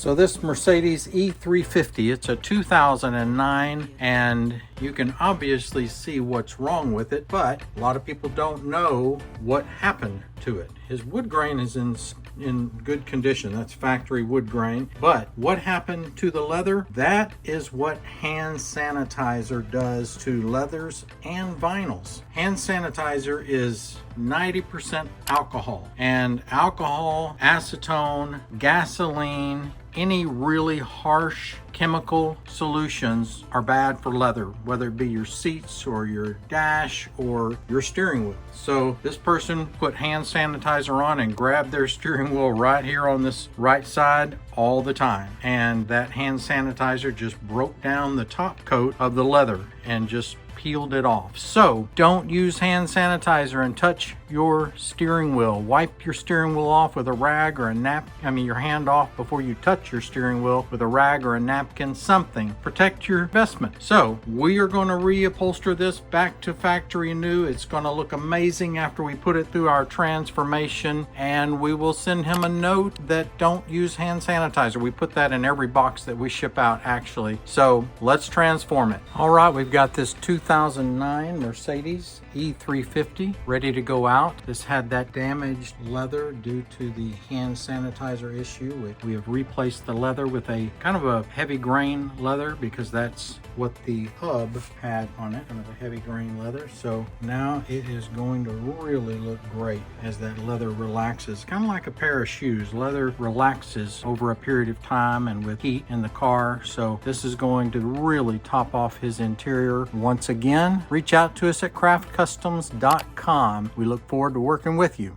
So this Mercedes E350, it's a 2009, and you can obviously see what's wrong with it, but a lot of people don't know what happened to it. His wood grain is in good condition. That's factory wood grain. But what happened to the leather? That is what hand sanitizer does to leathers and vinyls. Hand sanitizer is 90% alcohol, and alcohol, acetone, gasoline, any really harsh chemical solutions are bad for leather, whether it be your seats or your dash or your steering wheel. So this person put hand sanitizer on and grabbed their steering wheel right here on this right side all the time. And that hand sanitizer just broke down the top coat of the leather and just peeled it off. So don't use hand sanitizer and touch your steering wheel. Wipe your steering wheel off with a rag or a your hand off before you touch your steering wheel with a rag or a napkin, something. Protect your investment. So we are going to reupholster this back to factory new. It's going to look amazing after we put it through our transformation, and we will send him a note that don't use hand sanitizer. We put that in every box that we ship out, actually. So let's transform it. All right, we've got this 2009 Mercedes E350 ready to go out. This had that damaged leather due to the hand sanitizer issue. We have replaced the leather with a kind of a heavy grain leather because that's what the hub had on it, kind of a heavy grain leather. So now it is going to really look great as that leather relaxes, kind of like a pair of shoes. Leather relaxes over a period of time and with heat in the car. So this is going to really top off his interior. Once again, reach out to us at craftcustoms.com. We look forward to working with you.